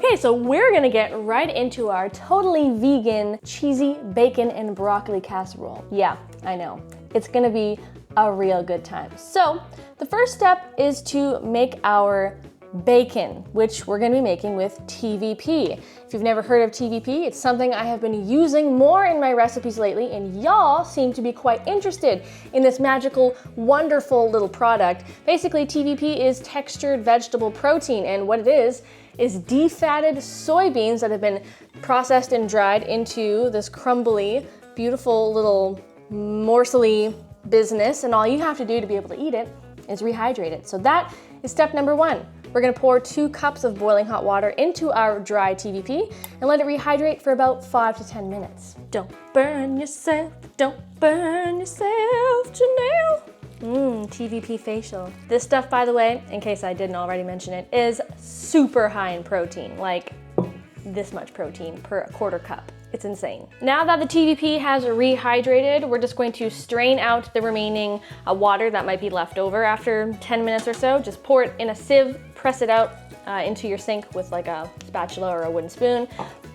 Okay, so we're gonna get right into our totally vegan, cheesy bacon and broccoli casserole. Yeah, I know. It's gonna be a real good time. So the first step is to make our bacon, which we're gonna be making with TVP. If you've never heard of TVP, it's something I have been using more in my recipes lately, and y'all seem to be quite interested in this magical, wonderful little product. Basically, TVP is textured vegetable protein, and what it is defatted soybeans that have been processed and dried into this crumbly, beautiful little morsely business, and all you have to do to be able to eat it is rehydrate it. So that is step number one. We're gonna pour 2 cups of boiling hot water into our dry TVP and let it rehydrate for about 5 to 10 minutes. Don't burn yourself, don't burn yourself, Janelle. TVP facial. This stuff, by the way, in case I didn't already mention it, is super high in protein, like this much protein per 1/4 cup. It's insane. Now that the TVP has rehydrated, we're just going to strain out the remaining water that might be left over after 10 minutes or so. Just pour it in a sieve, press it out into your sink with like a spatula or a wooden spoon,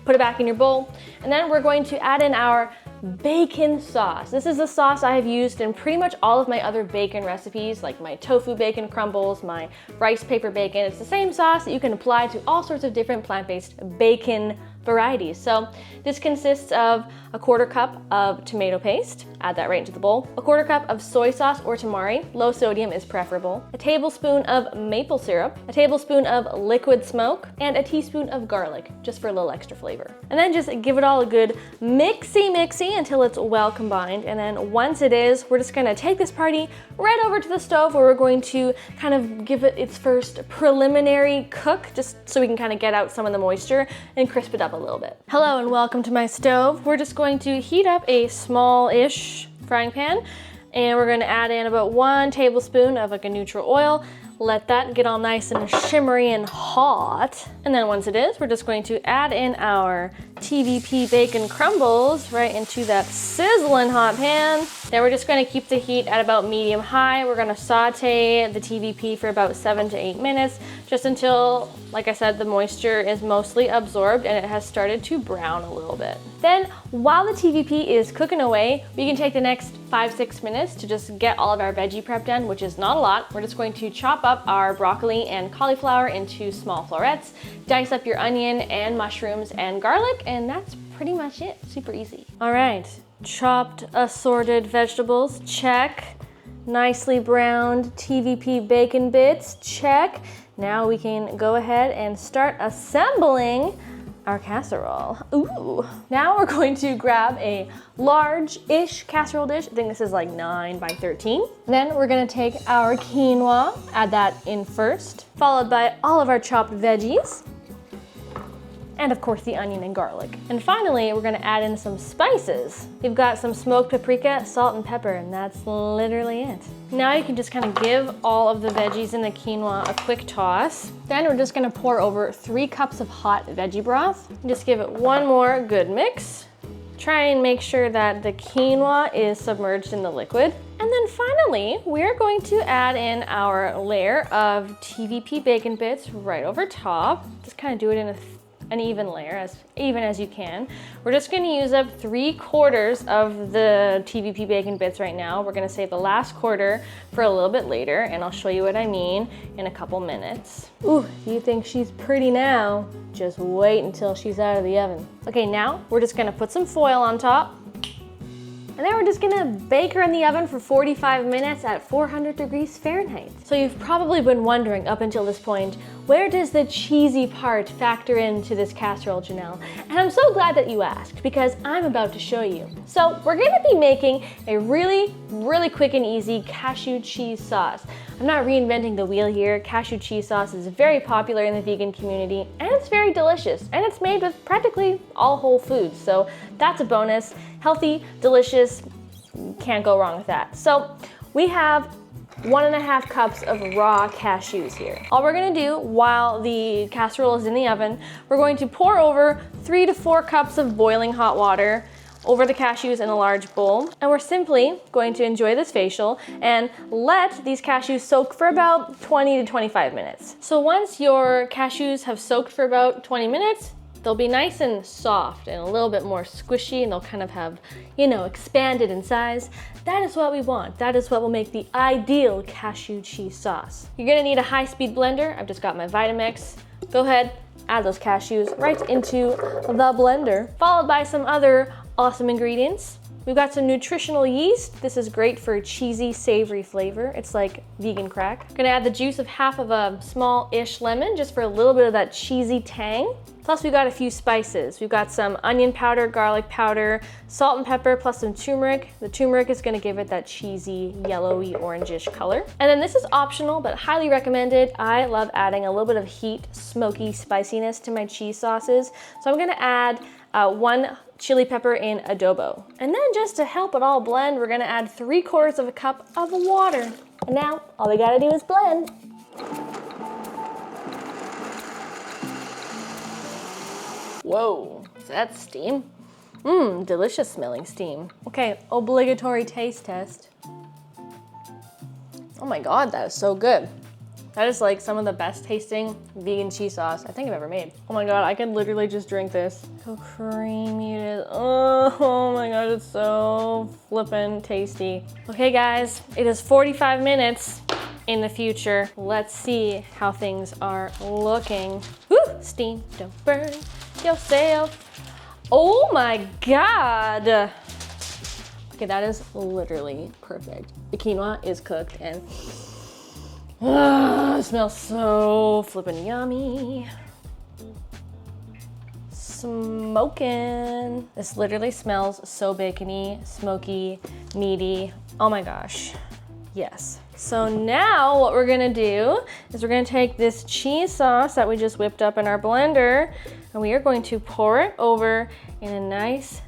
put it back in your bowl, and then we're going to add in our bacon sauce. This is the sauce I have used in pretty much all of my other bacon recipes, like my tofu bacon crumbles, my rice paper bacon. It's the same sauce that you can apply to all sorts of different plant-based bacon varieties. So this consists of a 1/4 cup of tomato paste, add that right into the bowl, a 1/4 cup of soy sauce or tamari, low sodium is preferable, a tablespoon of maple syrup, a tablespoon of liquid smoke, and a teaspoon of garlic, just for a little extra flavor. And then just give it all a good mixy until it's well combined. And then once it is, we're just gonna take this party right over to the stove where we're going to kind of give it its first preliminary cook, just so we can kind of get out some of the moisture and crisp it up a little bit. Hello and welcome to my stove. We're just going to heat up a small-ish frying pan, and we're gonna add in about 1 tablespoon of like a neutral oil. Let that get all nice and shimmery and hot. And then once it is, we're just going to add in our TVP bacon crumbles right into that sizzling hot pan. Then we're just gonna keep the heat at about medium high. We're gonna saute the TVP for about 7 to 8 minutes, just until, like I said, the moisture is mostly absorbed and it has started to brown a little bit. Then while the TVP is cooking away, we can take the next 5-6 minutes to just get all of our veggie prep done, which is not a lot. We're just going to chop up our broccoli and cauliflower into small florets, dice up your onion and mushrooms and garlic, and that's pretty much it. Super easy. All right, chopped assorted vegetables, check. Nicely browned TVP bacon bits, check. Now we can go ahead and start assembling our casserole. Ooh. Now we're going to grab a large-ish casserole dish. I think this is like 9 by 13. Then we're gonna take our quinoa, add that in first, followed by all of our chopped veggies, and of course the onion and garlic. And finally, we're gonna add in some spices. We've got some smoked paprika, salt, and pepper, and that's literally it. Now you can just kind of give all of the veggies and the quinoa a quick toss. Then we're just gonna pour over 3 cups of hot veggie broth. Just give it one more good mix. Try and make sure that the quinoa is submerged in the liquid. And then finally, we're going to add in our layer of TVP bacon bits right over top. Just kind of do it in an even layer, as even as you can. We're just gonna use up 3/4 of the TVP bacon bits right now. We're gonna save the last quarter for a little bit later, and I'll show you what I mean in a couple minutes. Ooh, you think she's pretty now? Just wait until she's out of the oven. Okay, now we're just gonna put some foil on top, and then we're just gonna bake her in the oven for 45 minutes at 400 degrees Fahrenheit. So you've probably been wondering up until this point, where does the cheesy part factor into this casserole, Janelle? And I'm so glad that you asked, because I'm about to show you. So we're gonna be making a really quick and easy cashew cheese sauce. I'm not reinventing the wheel here. Cashew cheese sauce is very popular in the vegan community, and it's very delicious, and it's made with practically all whole foods, so that's a bonus. Healthy, delicious, can't go wrong with that. So we have 1.5 cups of raw cashews here. All we're gonna do while the casserole is in the oven, we're going to pour over 3 to 4 cups of boiling hot water, over the cashews in a large bowl. And we're simply going to enjoy this facial and let these cashews soak for about 20 to 25 minutes. So once your cashews have soaked for about 20 minutes, they'll be nice and soft and a little bit more squishy, and they'll kind of have, you know, expanded in size. That is what we want. That is what will make the ideal cashew cheese sauce. You're gonna need a high-speed blender. I've just got my Vitamix. Go ahead, add those cashews right into the blender, followed by some other awesome ingredients. We've got some nutritional yeast. This is great for cheesy, savory flavor. It's like vegan crack. I'm gonna add the juice of half of a small-ish lemon just for a little bit of that cheesy tang. Plus we've got a few spices. We've got some onion powder, garlic powder, salt and pepper, plus some turmeric. The turmeric is gonna give it that cheesy, yellowy, orangish color. And then this is optional, but highly recommended. I love adding a little bit of heat, smoky spiciness to my cheese sauces. So I'm gonna add 1 chili pepper in adobo. And then just to help it all blend, we're gonna add 3/4 of a cup of water. And now all we gotta do is blend. Whoa, is that steam? Delicious smelling steam. Okay, obligatory taste test. Oh my God, that is so good. That is like some of the best tasting vegan cheese sauce I think I've ever made. Oh my God, I could literally just drink this. How creamy it is. Oh my God, it's so flippin' tasty. Okay guys, it is 45 minutes in the future. Let's see how things are looking. Woo, steam, don't burn yourself. Oh my God. Okay, that is literally perfect. The quinoa is cooked and it smells so flippin' yummy. Smoking. This literally smells so bacony, smoky, meaty. Oh my gosh, yes. So now what we're gonna do is we're gonna take this cheese sauce that we just whipped up in our blender, and we are going to pour it over in a nice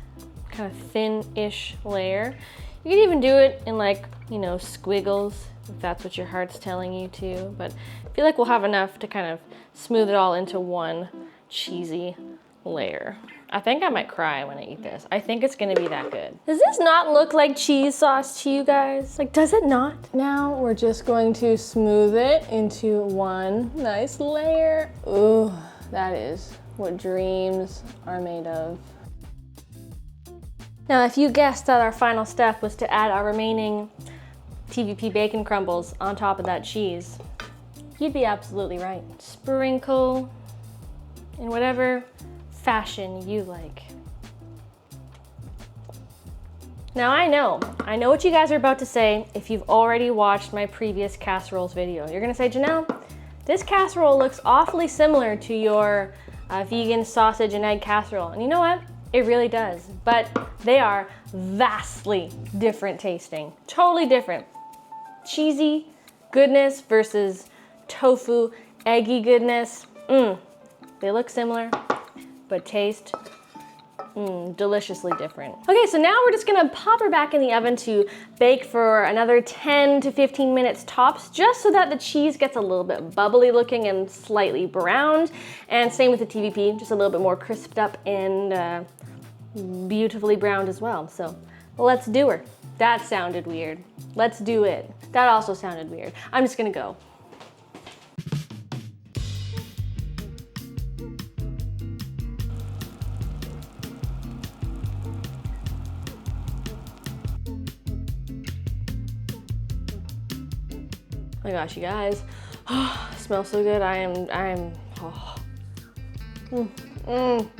kind of thin-ish layer. You can even do it in like, you know, squiggles, if that's what your heart's telling you to, but I feel like we'll have enough to kind of smooth it all into one cheesy layer. I think I might cry when I eat this. I think it's gonna be that good. Does this not look like cheese sauce to you guys? Like, does it not? Now we're just going to smooth it into one nice layer. Ooh, that is what dreams are made of. Now, if you guessed that our final step was to add our remaining TVP bacon crumbles on top of that cheese, you'd be absolutely right. Sprinkle in whatever fashion you like. Now I know what you guys are about to say if you've already watched my previous casseroles video. You're gonna say, Janelle, this casserole looks awfully similar to your vegan sausage and egg casserole. And you know what? It really does, but they are vastly different tasting, totally different. Cheesy goodness versus tofu, eggy goodness. They look similar, but taste deliciously different. Okay, so now we're just gonna pop her back in the oven to bake for another 10 to 15 minutes tops, just so that the cheese gets a little bit bubbly looking and slightly browned. And same with the TVP, just a little bit more crisped up and beautifully browned as well. So let's do her. That sounded weird. Let's do it. That also sounded weird. I'm just gonna go. Oh my gosh, you guys. Oh, it smells so good.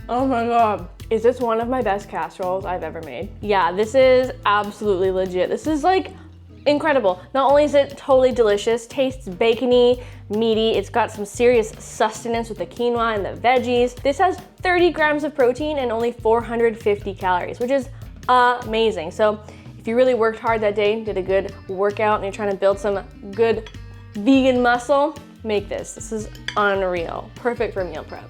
Oh my God. Is this one of my best casseroles I've ever made? Yeah, this is absolutely legit. This is like incredible. Not only is it totally delicious, tastes bacony, meaty, it's got some serious sustenance with the quinoa and the veggies. This has 30 grams of protein and only 450 calories, which is amazing. So if you really worked hard that day, did a good workout, and you're trying to build some good vegan muscle, make this. This is unreal. Perfect for meal prep.